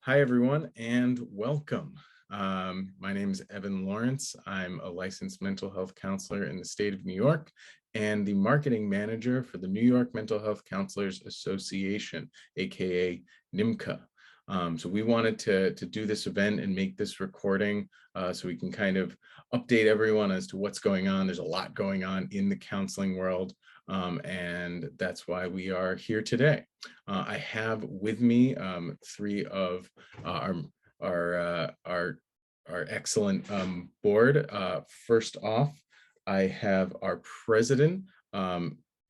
Hi, everyone, and welcome. My name is Evan Lawrence. I'm a licensed mental health counselor in the state of New York and the marketing manager for the New York Mental Health Counselors Association, AKA NYMHCA. So we wanted to do this event and make this recording so we can kind of update everyone as to what's going on. There's a lot going on in the counseling world, and that's why we are here today. I have with me three of our excellent board. First off, I have our president,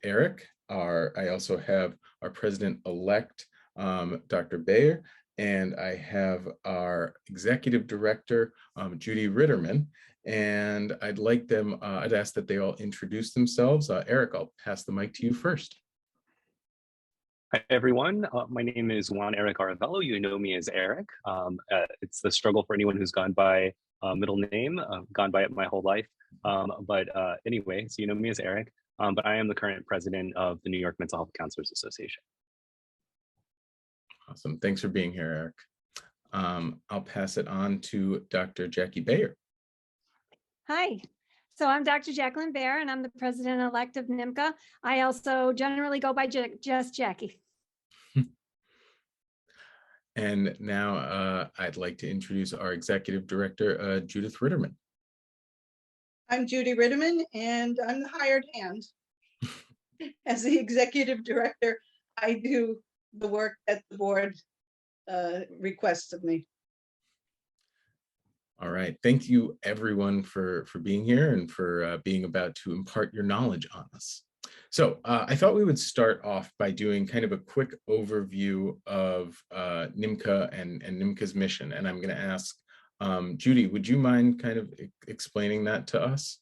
Eric. I also have our president-elect, Dr. Baer, and I have our executive director, Judy Ritterman. And I'd ask that they all introduce themselves. Eric, I'll pass the mic to you first. Hi, everyone. My name is Juan Arevalo. You know me as Eric. It's the struggle for anyone who's gone by middle name, gone by it my whole life. Anyway, so you know me as Eric, but I am the current president of the New York Mental Health Counselors Association. Awesome. Thanks for being here, Eric. I'll pass it on to Dr. Jackie Baer. Hi. So I'm Dr. Jacqueline Baer, and I'm the president-elect of NYMHCA. I also generally go by just Jackie. And now I'd like to introduce our executive director, Judith Ritterman. I'm Judy Ritterman, and I'm the hired hand. As the executive director, I do the work that the board requests of me. All right. Thank you, everyone, for being here and for being about to impart your knowledge on us. So I thought we would start off by doing kind of a quick overview of NYMHCA and NYMHCA's mission. And I'm going to ask Judy, would you mind kind of explaining that to us?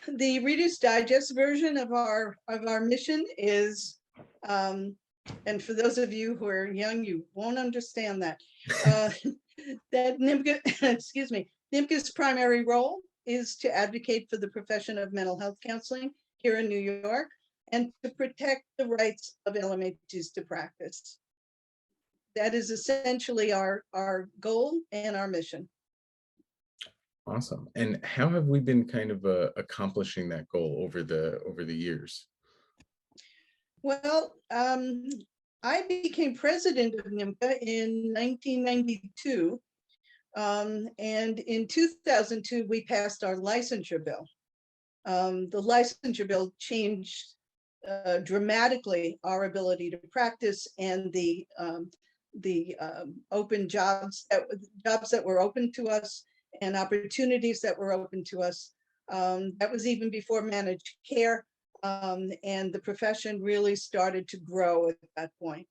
The Reader's Digest version of our mission is, and for those of you who are young, you won't understand that. That NYMHCA, NYMHCA's primary role is to advocate for the profession of mental health counseling here in New York and to protect the rights of LMHCs to practice. That is essentially our goal and our mission. Awesome. And how have we been kind of accomplishing that goal over the years? Well, I became president of NYMHCA in 1992, and in 2002 we passed our licensure bill. The licensure bill changed dramatically our ability to practice and the open jobs that were open to us and opportunities that were open to us. That was even before managed care. And the profession really started to grow at that point.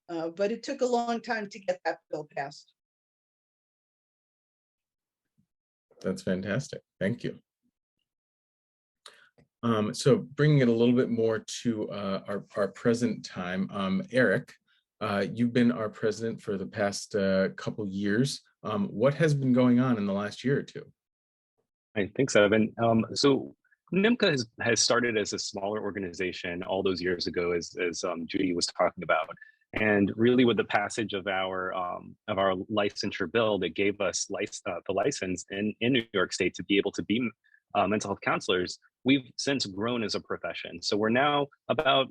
But it took a long time to get that bill passed. That's fantastic. Thank you. So bringing it a little bit more to our present time, Eric, you've been our president for the past couple years. What has been going on in the last year or two? I think so, Evan. So NYMHCA has started as a smaller organization all those years ago, as Judy was talking about, and really with the passage of our licensure bill that gave us the license in New York State to be able to be mental health counselors, we've since grown as a profession. So we're now about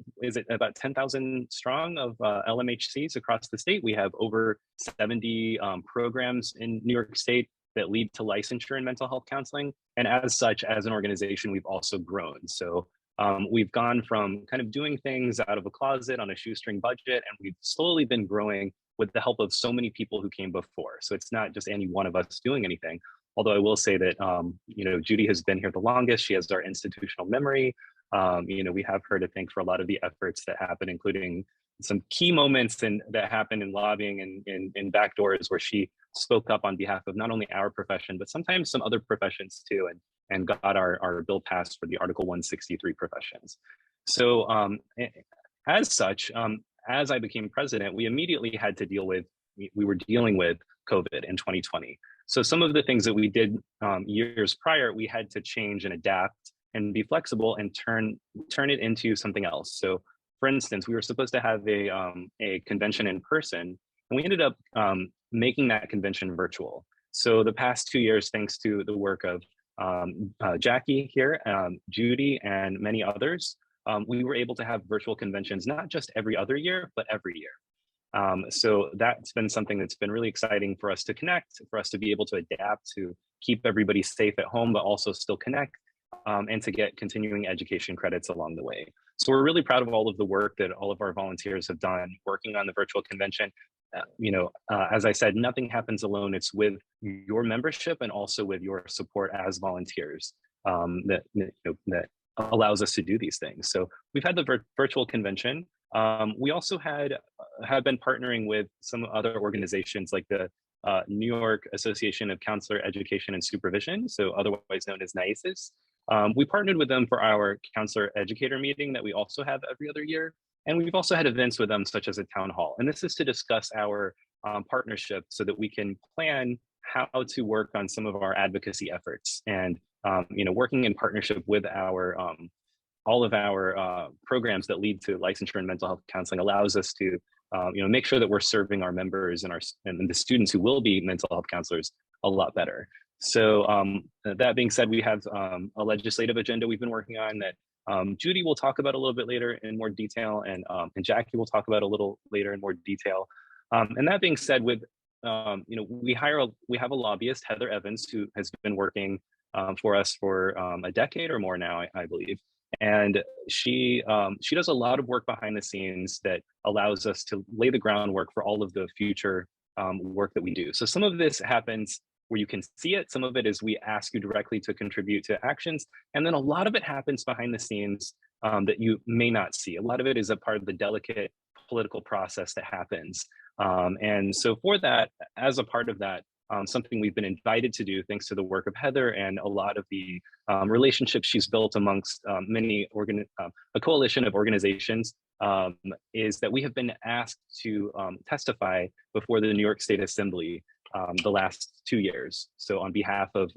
10,000 strong of LMHCs across the state. We have over 70 programs in New York State that lead to licensure in mental health counseling. And as such, as an organization, we've also grown. So we've gone from kind of doing things out of a closet on a shoestring budget, and we've slowly been growing with the help of so many people who came before. So it's not just any one of us doing anything. Although I will say that, Judy has been here the longest. She has our institutional memory. We have her to thank for a lot of the efforts that happen, including some key moments that happened in lobbying and in back doors where she spoke up on behalf of not only our profession, but sometimes some other professions too, and got our bill passed for the Article 163 professions. So as such, as I became president, we immediately had to we were dealing with COVID in 2020. So some of the things that we did years prior, we had to change and adapt and be flexible and turn it into something else. So for instance, we were supposed to have a convention in person, and we ended up making that convention virtual. So the past 2 years, thanks to the work of Jackie here, Judy, and many others, we were able to have virtual conventions, not just every other year, but every year. So that's been something that's been really exciting for us to connect, for us to be able to adapt, to keep everybody safe at home, but also still connect, and to get continuing education credits along the way. So we're really proud of all of the work that all of our volunteers have done working on the virtual convention. As I said, nothing happens alone. It's with your membership and also with your support as volunteers that allows us to do these things. So we've had the virtual convention. We also have been partnering with some other organizations like the New York Association of Counselor Education and Supervision, so otherwise known as NYMHCA. We partnered with them for our counselor educator meeting that we also have every other year. And we've also had events with them, such as a town hall. And this is to discuss our partnership so that we can plan how to work on some of our advocacy efforts. And working in partnership with our all of our programs that lead to licensure in mental health counseling allows us to make sure that we're serving our members and the students who will be mental health counselors a lot better. So that being said, we have a legislative agenda we've been working on that Judy will talk about a little bit later in more detail, and Jackie will talk about a little later in more detail. And that being said, with we have a lobbyist, Heather Evans, who has been working for us for a decade or more now, I believe. And she does a lot of work behind the scenes that allows us to lay the groundwork for all of the future work that we do. So some of this happens where you can see it. Some of it is we ask you directly to contribute to actions. And then a lot of it happens behind the scenes that you may not see. A lot of it is a part of the delicate political process that happens. And so for that, as a part of that, something we've been invited to do, thanks to the work of Heather and a lot of the relationships she's built amongst a coalition of organizations, is that we have been asked to testify before the New York State Assembly the last 2 years. So on behalf of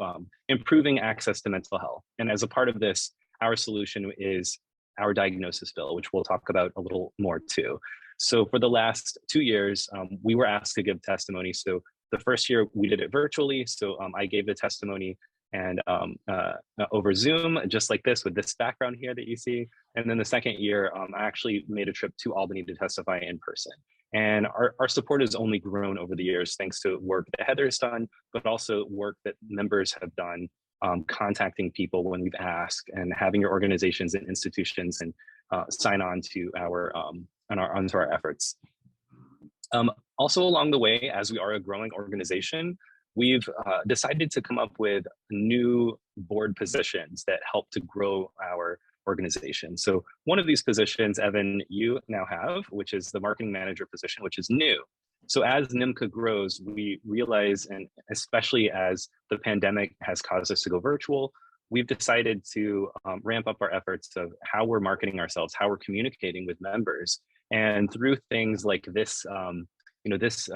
improving access to mental health. And as a part of this, our solution is our diagnosis bill, which we'll talk about a little more too. So for the last 2 years, we were asked to give testimony. So the first year we did it virtually. So I gave the testimony and over Zoom, just like this, with this background here that you see. And then the second year, I actually made a trip to Albany to testify in person. And our support has only grown over the years, thanks to work that Heather's done, but also work that members have done, contacting people when we've asked, and having your organizations and institutions and sign on to onto our efforts. Also along the way, as we are a growing organization, we've decided to come up with new board positions that help to grow our organization. So one of these positions, Evan, you now have, which is the marketing manager position, which is new. So as NYMHCA grows, we realize, and especially as the pandemic has caused us to go virtual, we've decided to ramp up our efforts of how we're marketing ourselves, how we're communicating with members. And through things like this, this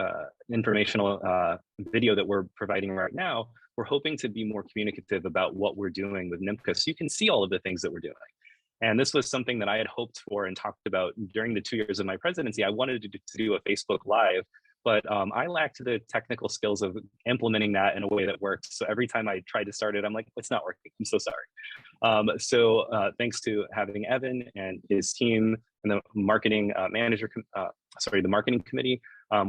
informational video that we're providing right now, we're hoping to be more communicative about what we're doing with NYMHCA, so you can see all of the things that we're doing. And this was something that I had hoped for and talked about during the 2 years of my presidency. I wanted to do a Facebook Live, but I lacked the technical skills of implementing that in a way that worked. So every time I tried to start it, I'm like, it's not working. I'm so sorry. So thanks to having Evan and his team and the marketing the marketing committee,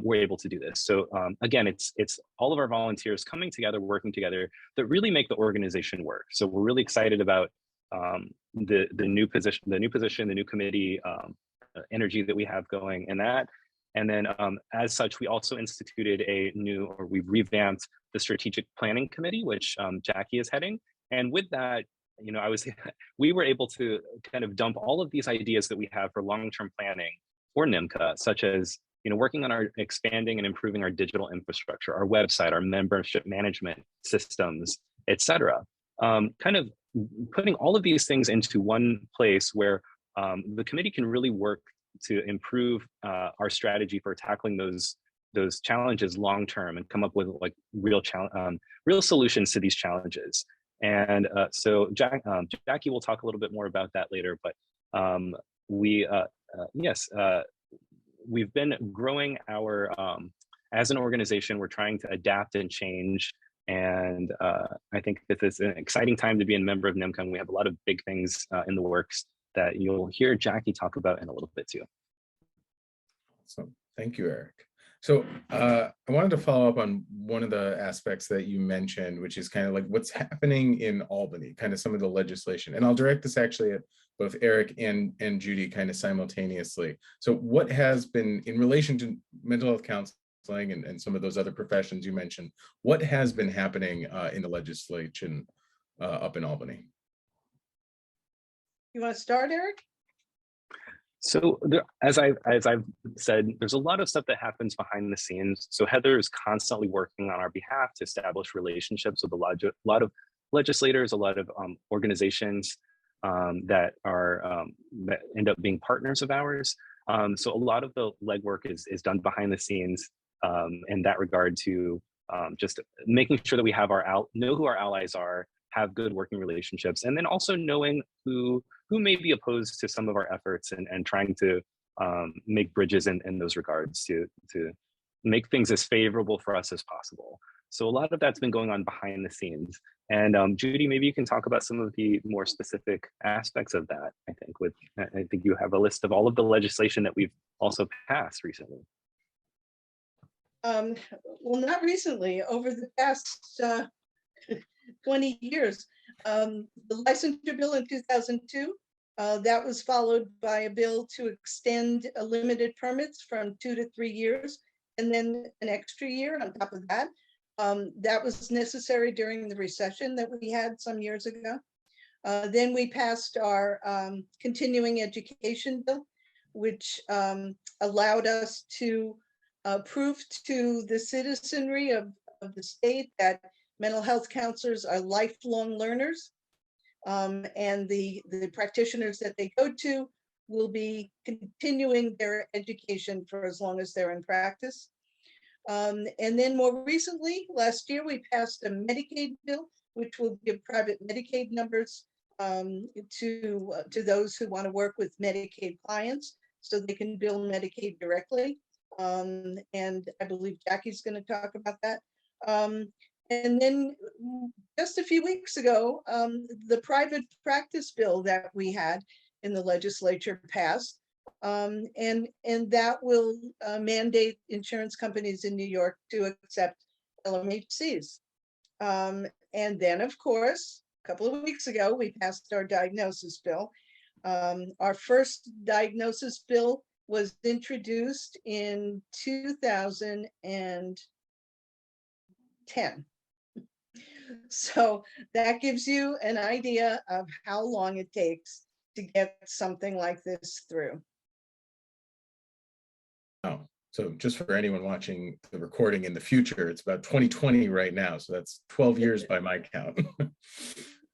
we're able to do this. So again, it's all of our volunteers coming together, working together, that really make the organization work. So we're really excited about the new position, the new committee, energy that we have going in that. And then as such, we also instituted we've revamped the strategic planning committee, which Jackie is heading. And with that, we were able to kind of dump all of these ideas that we have for long-term planning for NYMHCA, such as working on our expanding and improving our digital infrastructure, our website, our membership management systems, et cetera. Kind of putting all of these things into one place where the committee can really work to improve our strategy for tackling those challenges long term and come up with like real solutions to these challenges. And so Jackie will talk a little bit more about that later, but yes, we've been growing our, as an organization, we're trying to adapt and change. And I think this is an exciting time to be a member of NYMHCA. And we have a lot of big things in the works that you'll hear Jackie talk about in a little bit too. So thank you, Eric. So I wanted to follow up on one of the aspects that you mentioned, which is kind of like what's happening in Albany, kind of some of the legislation. And I'll direct this actually at both Eric and Judy kind of simultaneously. So what has been, in relation to mental health counseling and some of those other professions you mentioned, what has been happening in the legislation up in Albany? You want to start, Eric? So there, as I've said, there's a lot of stuff that happens behind the scenes. So Heather is constantly working on our behalf to establish relationships with a lot of legislators, a lot of organizations that end up being partners of ours. So a lot of the legwork is done behind the scenes in that regard to just making sure that we have know who our allies are, have good working relationships, and then also knowing who may be opposed to some of our efforts and trying to make bridges in those regards to make things as favorable for us as possible. So a lot of that's been going on behind the scenes. And Judy, maybe you can talk about some of the more specific aspects of that. I think you have a list of all of the legislation that we've also passed recently. Well, not recently, over the past 20 years. The licensure bill in 2002, that was followed by a bill to extend limited permits from 2 to 3 years, and then an extra year on top of that. That was necessary during the recession that we had some years ago. Then we passed our continuing education bill, which allowed us to prove to the citizenry of the state that mental health counselors are lifelong learners, and the practitioners that they go to will be continuing their education for as long as they're in practice. And then more recently, last year, we passed a Medicaid bill, which will give private Medicaid numbers to those who want to work with Medicaid clients so they can bill Medicaid directly. And I believe Jackie's going to talk about that. And then just a few weeks ago, the private practice bill that we had in the legislature passed, and that will mandate insurance companies in New York to accept LMHCs. And then, of course, a couple of weeks ago, we passed our diagnosis bill. Our first diagnosis bill was introduced in 2010. So that gives you an idea of how long it takes to get something like this through. Oh, so just for anyone watching the recording in the future, it's about 2020 right now. So that's 12 years by my count.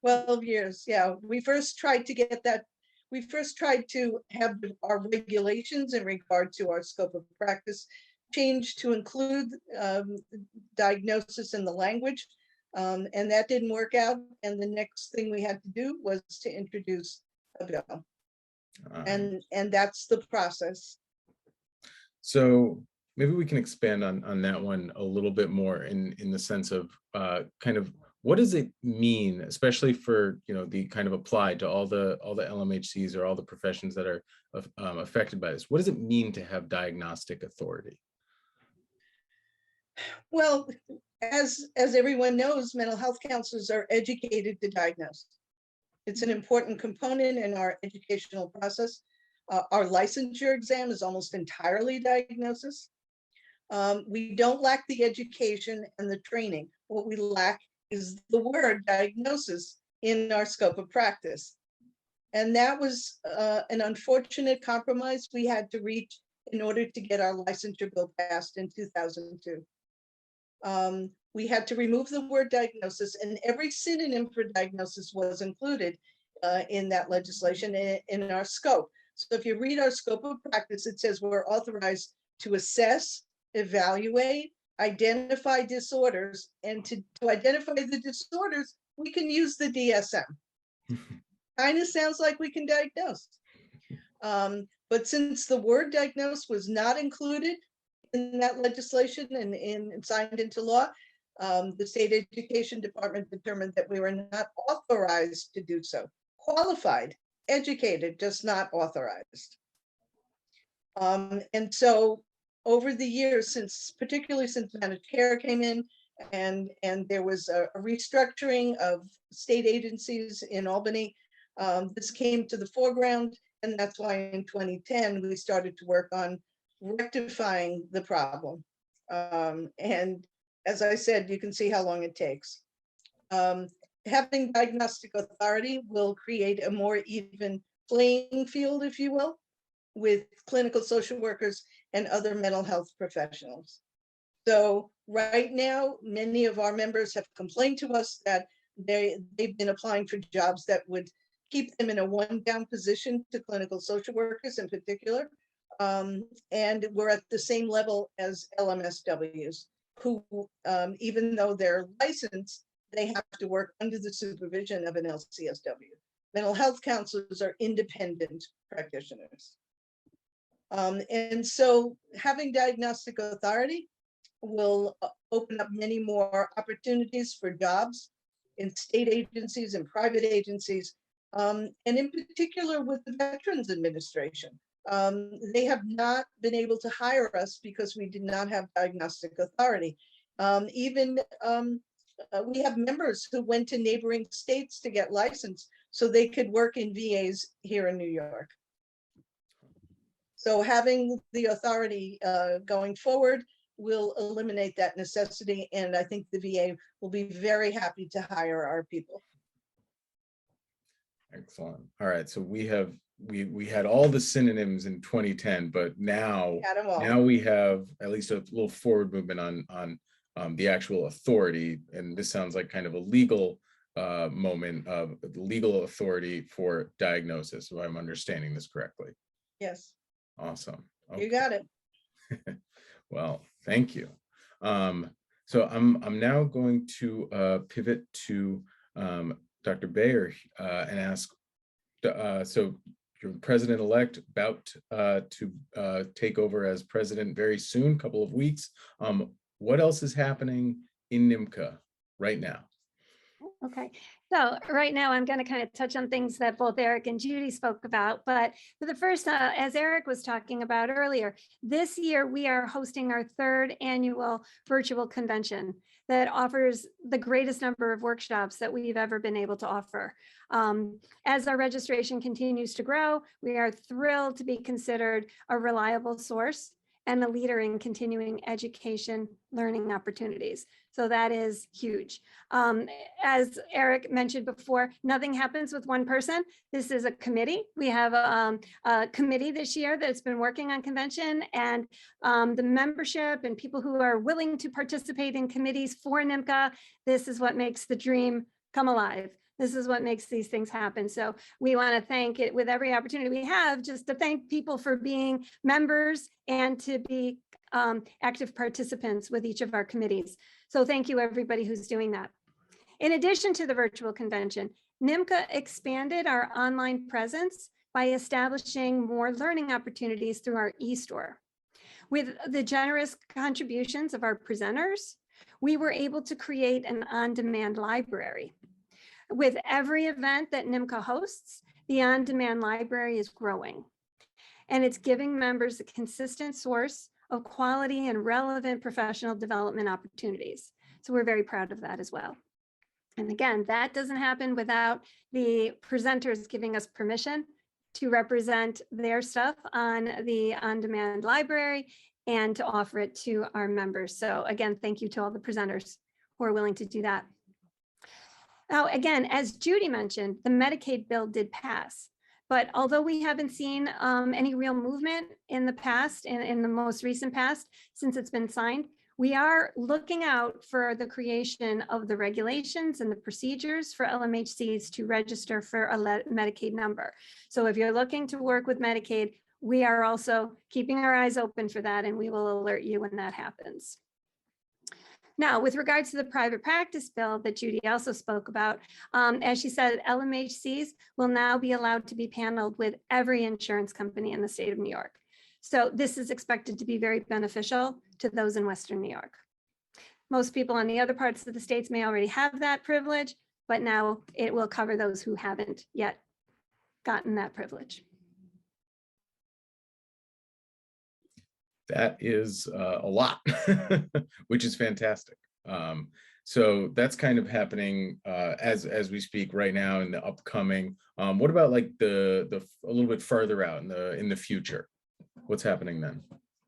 12 years, yeah. We first tried to get that. We first tried to have our regulations in regard to our scope of practice changed to include diagnosis in the language. And that didn't work out. And the next thing we had to do was to introduce a bill. And that's the process. So maybe we can expand on that one a little bit more in the sense of kind of what does it mean, especially for, you know, the kind of applied to all the LMHCs or all the professions that are affected by this. What does it mean to have diagnostic authority? Well, as everyone knows, mental health counselors are educated to diagnose. It's an important component in our educational process. Our licensure exam is almost entirely diagnosis. We don't lack the education and the training. What we lack is the word diagnosis in our scope of practice. And that was an unfortunate compromise we had to reach in order to get our licensure bill passed in 2002. We had to remove the word diagnosis, and every synonym for diagnosis was included in that legislation in our scope. So if you read our scope of practice, it says we're authorized to assess, evaluate, identify disorders, and to identify the disorders, we can use the DSM. Kind of sounds like we can diagnose. But since the word diagnosed was not included in that legislation and signed into law, the state education department determined that we were not authorized to do so. Qualified, educated, just not authorized. And so over the years, particularly since managed care came in, and there was a restructuring of state agencies in Albany, this came to the foreground, and that's why in 2010 we started to work on rectifying the problem. And as I said, you can see how long it takes. Having Diagnostic Authority will create a more even playing field, if you will, with clinical social workers and other mental health professionals. So right now, many of our members have complained to us that they've been applying for jobs that would keep them in a one-down position to clinical social workers in particular. And we're at the same level as LMSWs, who, even though they're licensed, they have to work under the supervision of an LCSW. Mental health counselors are independent practitioners. And so having Diagnostic Authority will open up many more opportunities for jobs in state agencies and private agencies, and in particular with the Veterans Administration. They have not been able to hire us because we did not have Diagnostic Authority. We have members who went to neighboring states to get licensed so they could work in VAs here in New York. So having the authority going forward will eliminate that necessity, and I think the VA will be very happy to hire our people. Excellent. All right, so we had all the synonyms in 2010, but now we have at least a little forward movement on the actual authority, and this sounds like kind of a legal moment of legal authority for diagnosis, if I'm understanding this correctly. Yes. Awesome. Okay. You got it. Well, thank you. So I'm now going to pivot to Dr. Baer and ask, so you're president-elect, about to take over as president very soon, couple of weeks. What else is happening in NYMHCA right now? Okay, so right now I'm going to kind of touch on things that both Eric and Judy spoke about. But for the first, as Eric was talking about earlier, this year we are hosting our 3rd annual virtual convention that offers the greatest number of workshops that we've ever been able to offer. As our registration continues to grow, we are thrilled to be considered a reliable source and a leader in continuing education learning opportunities. So that is huge. As Eric mentioned before, nothing happens with one person. This is a committee. We have a committee this year that's been working on convention, and the membership and people who are willing to participate in committees for NYMHCA, this is what makes the dream come alive. This is what makes these things happen. So we want to thank it with every opportunity we have, just to thank people for being members and to be active participants with each of our committees. So thank you everybody who's doing that. In addition to the virtual convention, NYMHCA expanded our online presence by establishing more learning opportunities through our e-store. With the generous contributions of our presenters, we were able to create an on-demand library. With every event that NYMHCA hosts, the on-demand library is growing, and it's giving members a consistent source of quality and relevant professional development opportunities. So we're very proud of that as well. And again, that doesn't happen without the presenters giving us permission to represent their stuff on the on-demand library and to offer it to our members. So again, thank you to all the presenters who are willing to do that. Now, again, as Judy mentioned, the Medicaid bill did pass, but although we haven't seen any real movement in the past, in the most recent past, since it's been signed, we are looking out for the creation of the regulations and the procedures for LMHCs to register for a Medicaid number. So if you're looking to work with Medicaid, we are also keeping our eyes open for that, and we will alert you when that happens. Now, with regards to the private practice bill that Judy also spoke about, as she said, LMHCs will now be allowed to be paneled with every insurance company in the state of New York. So this is expected to be very beneficial to those in Western New York. Most people in the other parts of the states may already have that privilege, but now it will cover those who haven't yet gotten that privilege. That is a lot, which is fantastic. So that's kind of happening as we speak right now in the upcoming. What about like a little bit further out in the future? What's happening then?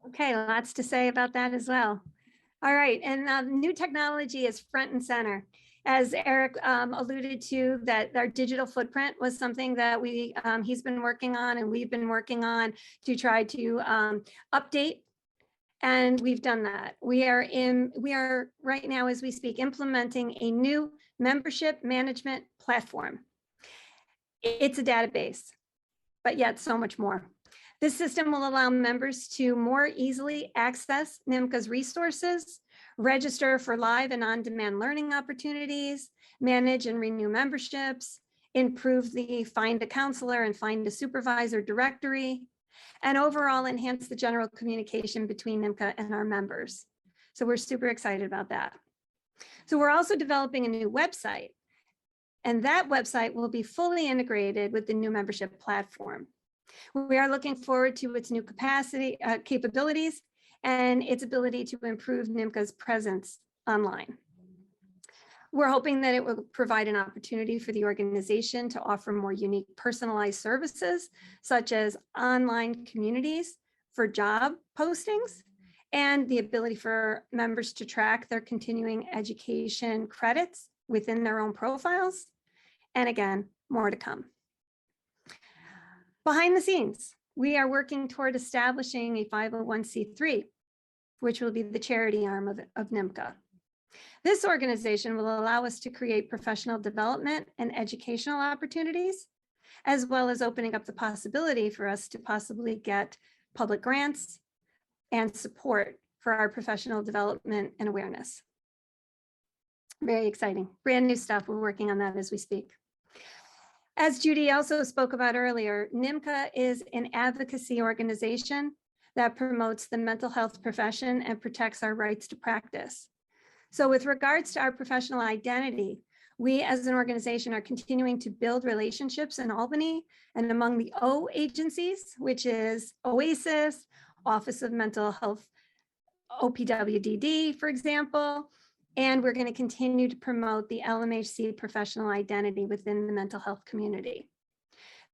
Okay, lots to say about that as well. All right, and new technology is front and center. As Eric alluded to, that our digital footprint was something that he's been working on and we've been working on to try to update. And we've done that. We are right now, as we speak, implementing a new membership management platform. It's a database, but yet so much more. This system will allow members to more easily access NYMHCA's resources, register for live and on-demand learning opportunities, manage and renew memberships, improve the Find a Counselor and Find a Supervisor directory, and overall enhance the general communication between NYMHCA and our members. So we're super excited about that. So we're also developing a new website, and that website will be fully integrated with the new membership platform. We are looking forward to its new capabilities and its ability to improve NYMHCA's presence online. We're hoping that it will provide an opportunity for the organization to offer more unique personalized services, such as online communities for job postings and the ability for members to track their continuing education credits within their own profiles. And again, more to come. Behind the scenes, we are working toward establishing a 501c3, which will be the charity arm of NYMHCA. This organization will allow us to create professional development and educational opportunities, as well as opening up the possibility for us to possibly get public grants and support for our professional development and awareness. Very exciting, brand new stuff. We're working on that as we speak. As Judy also spoke about earlier, NYMHCA is an advocacy organization that promotes the mental health profession and protects our rights to practice. So with regards to our professional identity, we as an organization are continuing to build relationships in Albany and among the O agencies, which is OASIS, Office of Mental Health, OPWDD, for example, and we're going to continue to promote the LMHC professional identity within the mental health community.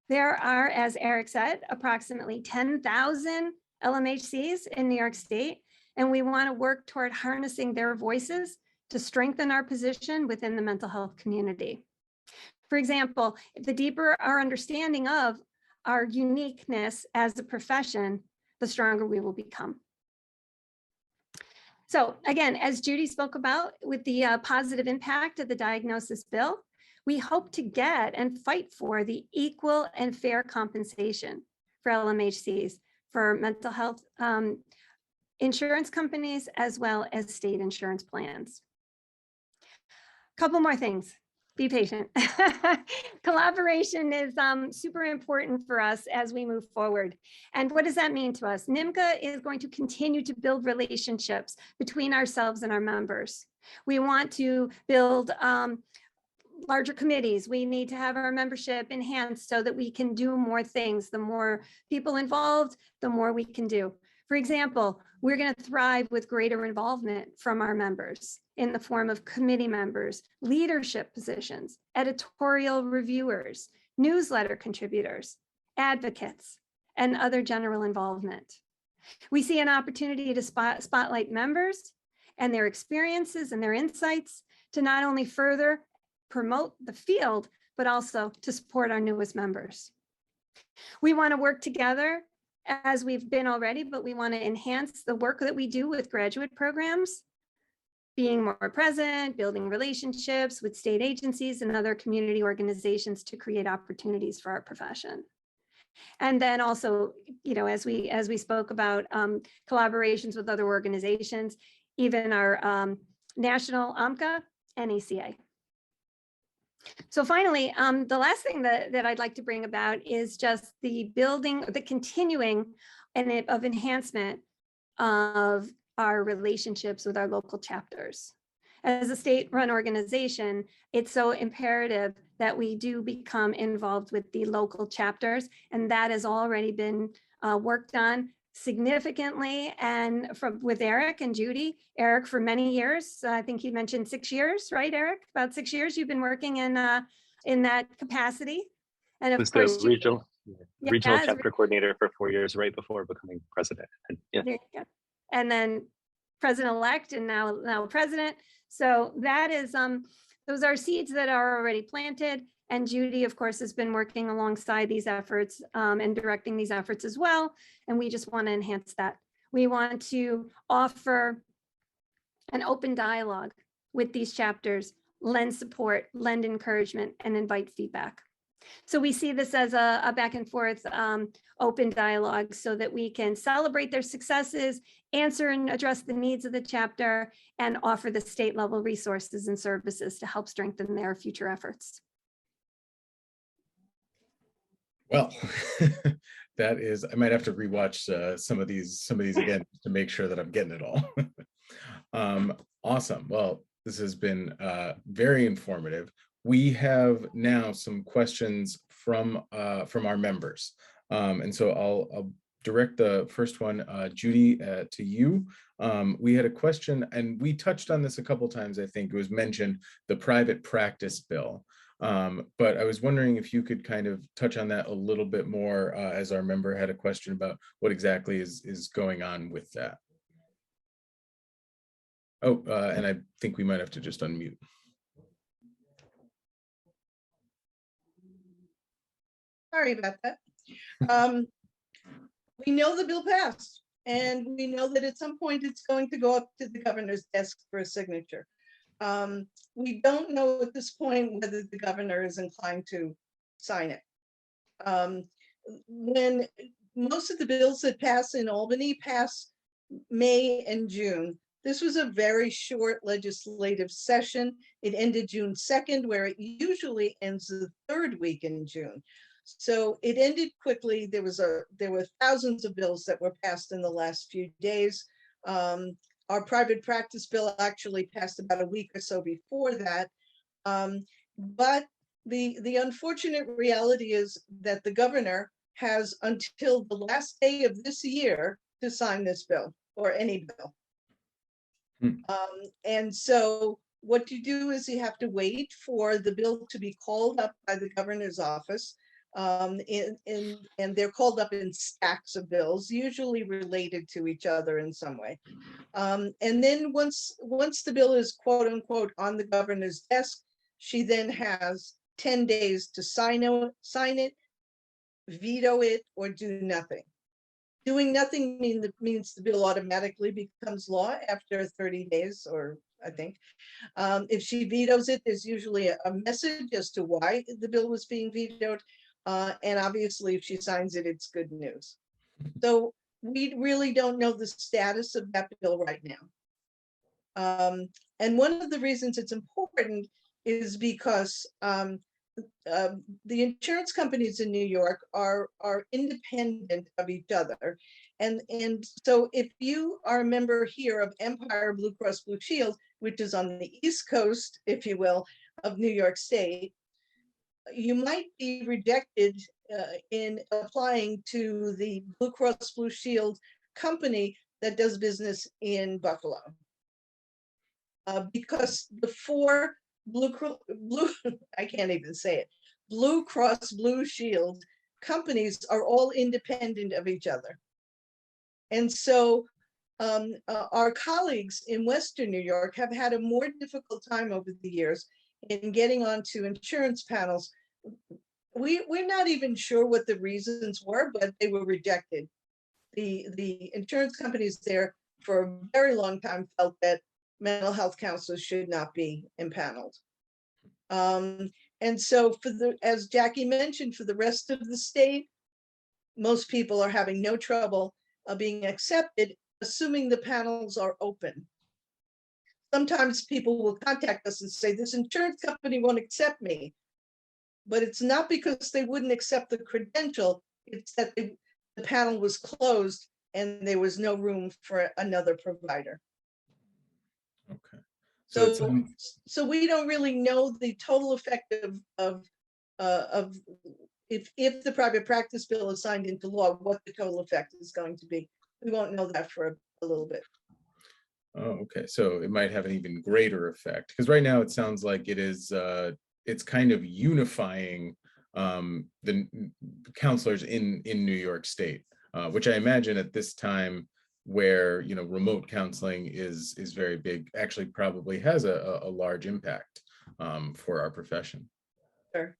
There are, as Eric said, approximately 10,000 LMHCs in New York State, and we want to work toward harnessing their voices to strengthen our position within the mental health community. For example, the deeper our understanding of our uniqueness as a profession, the stronger we will become. So again, as Judy spoke about with the positive impact of the diagnosis bill, we hope to get and fight for the equal and fair compensation for LMHCs, for mental health insurance companies, as well as state insurance plans. Couple more things. Be patient. Collaboration is super important for us as we move forward. And what does that mean to us? NYMHCA is going to continue to build relationships between ourselves and our members. We want to build larger committees. We need to have our membership enhanced so that we can do more things. The more people involved, the more we can do. For example, we're going to thrive with greater involvement from our members in the form of committee members, leadership positions, editorial reviewers, newsletter contributors, advocates, and other general involvement. We see an opportunity to spotlight members and their experiences and their insights to not only further promote the field, but also to support our newest members. We want to work together as we've been already, but we want to enhance the work that we do with graduate programs, being more present, building relationships with state agencies and other community organizations to create opportunities for our profession. And then also, you know, as we spoke about collaborations with other organizations, even our National AMCA, and ACA. So finally, the last thing that I'd like to bring about is just the continuing of enhancement of our relationships with our local chapters. As a state-run organization, it's so imperative that we do become involved with the local chapters, and that has already been worked on significantly, and with Eric and Judy. Eric, for many years, I think you mentioned 6 years, right, Eric? About 6 years you've been working in that capacity. And of Was course, the regional yeah, chapter coordinator for 4 years, right before becoming president. And, yeah. there you go. And then president-elect, and now president. So that is those are seeds that are already planted. And Judy, of course, has been working alongside these efforts and directing these efforts as well. And we just want to enhance that. We want to offer an open dialogue with these chapters, lend support, lend encouragement, and invite feedback. So we see this as a back and forth open dialogue so that we can celebrate their successes, answer and address the needs of the chapter, and offer the state level resources and services to help strengthen their future efforts. Well, that is, I might have to rewatch some of these again to make sure that I'm getting it all. Awesome. Well, this has been very informative. We have now some questions from our members. And so I'll direct the first one, Judy, to you. We had a question, and we touched on this a couple times. I think it was mentioned, the private practice bill. But I was wondering if you could kind of touch on that a little bit more, as our member had a question about what exactly is going on with that. Oh, and I think we might have to just unmute. Sorry about that. We know the bill passed, and we know that at some point it's going to go up to the governor's desk for a signature. We don't know at this point whether the governor is inclined to sign it. When most of the bills that pass in Albany pass May and June, this was a very short legislative session. It ended June 2nd, where it usually ends the third week in June. So it ended quickly. There were thousands of bills that were passed in the last few days. Our private practice bill actually passed about a week or so before that. But the unfortunate reality is that the governor has until the last day of this year to sign this bill, or any bill. And so what you do is you have to wait for the bill to be called up by the governor's office. And they're called up in stacks of bills, usually related to each other in some way. And then once the bill is quote unquote on the governor's desk, she then has 10 days to sign it, veto it, or do nothing. Doing nothing means the bill automatically becomes law after 30 days, or I think. If she vetoes it, there's usually a message as to why the bill was being vetoed. And obviously, if she signs it, it's good news. So we really don't know the status of that bill right now. And one of the reasons it's important is because the insurance companies in New York are independent of each other. And so if you are a member here of Empire Blue Cross Blue Shield, which is on the East Coast, if you will, of New York State, you might be rejected in applying to the Blue Cross Blue Shield company that does business in Buffalo. Because the four I can't even say it, Blue Cross Blue Shield companies are all independent of each other. And so our colleagues in Western New York have had a more difficult time over the years in getting onto insurance panels. We're not even sure what the reasons were, but they were rejected. The insurance companies there for a very long time felt that mental health counselors should not be impaneled. And so as Jackie mentioned, for the rest of the state, most people are having no trouble being accepted, assuming the panels are open. sometimes people will contact us and say, this insurance company won't accept me. But it's not because they wouldn't accept the credential, it's that the panel was closed and there was no room for another provider. Okay. So it's, So we don't really know the total effect of if the private practice bill is signed into law, what the total effect is going to be. We won't know that for a little bit. oh, okay. So it might have an even greater effect, because right now it sounds like it is, it's kind of unifying the counselors in New York State, which I imagine at this time where, you know, remote counseling is very big, actually probably has a large impact for our profession. Sure.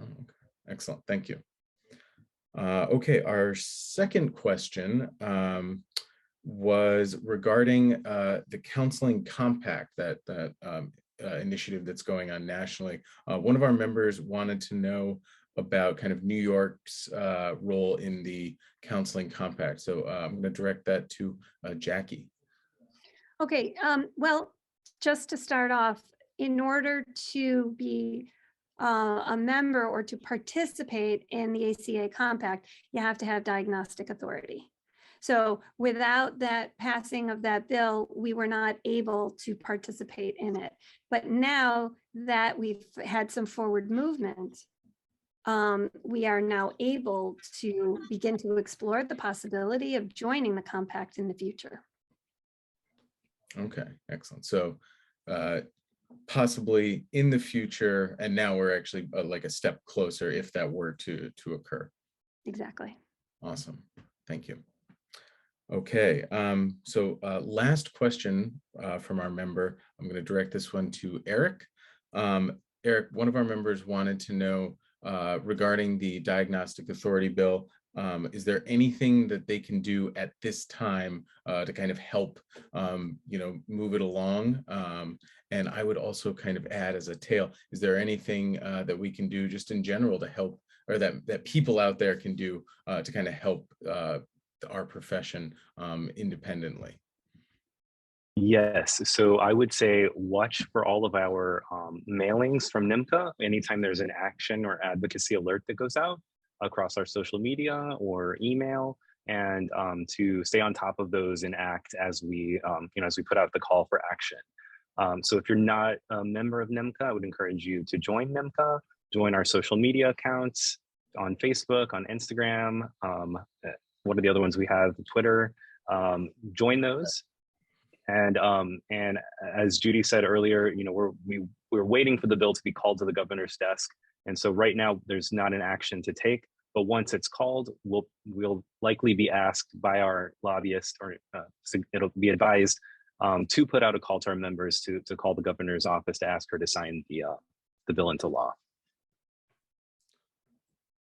Oh, okay. Excellent. Thank you. Okay, our second question was regarding the Counseling Compact, that initiative that's going on nationally. One of our members wanted to know about kind of New York's role in the Counseling Compact. So I'm going to direct that to Jackie. Okay, well, just to start off, in order to be a member or to participate in the ACA Compact, you have to have Diagnostic Authority. So without that passing of that bill, we were not able to participate in it. But now that we've had some forward movement, we are now able to begin to explore the possibility of joining the compact in the future. Okay, excellent. So possibly in the future, and now we're actually like a step closer if that were to occur. Exactly. Awesome. Thank you. Okay, so last question from our member. I'm going to direct this one to Eric. Eric, one of our members wanted to know regarding the Diagnostic Authority bill, is there anything that they can do at this time to kind of help, you know, move it along? And I would also kind of add as a tail, is there anything that we can do just in general to help, or that people out there can do to kind of help our profession independently? Yes, so I would say watch for all of our mailings from NYMHCA anytime there's an action or advocacy alert that goes out across our social media or email, and to stay on top of those and act as we, you know, as we put out the call for action. So if you're not a member of NYMHCA, I would encourage you to join NYMHCA, join our social media accounts on Facebook, on Instagram. What are the other ones we have? Twitter. Join those. And as Judy said earlier, you know, we're waiting for the bill to be called to the governor's desk. And so right now there's not an action to take, but once it's called, we'll likely be asked by our lobbyist, or it'll be advised to put out a call to our members to call the governor's office to ask her to sign the bill into law.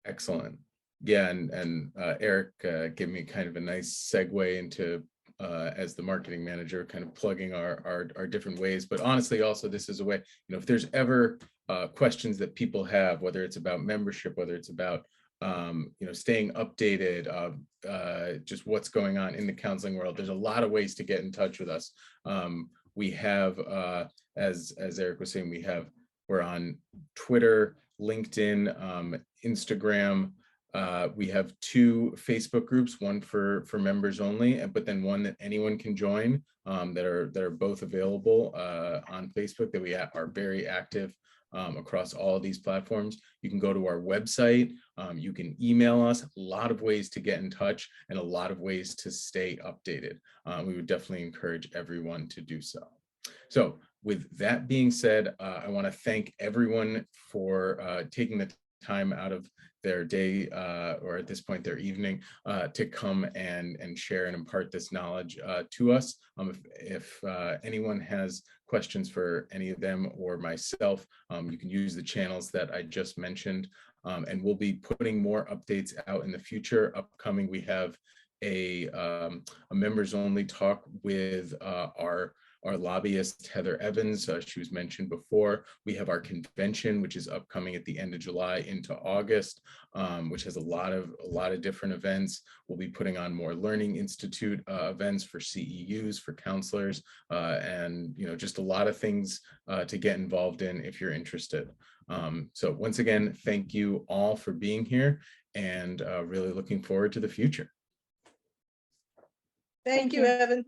Excellent. Yeah, and Eric gave me kind of a nice segue into as the marketing manager, kind of plugging our different ways. But honestly, also this is a way, you know, if there's ever questions that people have, whether it's about membership, whether it's about you know, staying updated, just what's going on in the counseling world, there's a lot of ways to get in touch with us. We have, as Eric was saying, we're on Twitter, LinkedIn, Instagram. We have 2 Facebook groups, one for members only, but then one that anyone can join, that are both available on Facebook, that we are very active across all of these platforms. You can go to our website, you can email us, a lot of ways to get in touch and a lot of ways to stay updated. We would definitely encourage everyone to do so. So with that being said, I want to thank everyone for taking the time out of their day, or at this point their evening, to come and share and impart this knowledge to us. If anyone has questions for any of them or myself, you can use the channels that I just mentioned, and we'll be putting more updates out in the future. Upcoming, we have a members only talk with our our lobbyist, Heather Evans, she was mentioned before. We have our convention, which is upcoming at the end of July into August, which has a lot of different events. We'll be putting on more Learning Institute events for CEUs, for counselors, and just a lot of things to get involved in if you're interested. So once again, thank you all for being here, and really looking forward to the future. Thank you, Evan.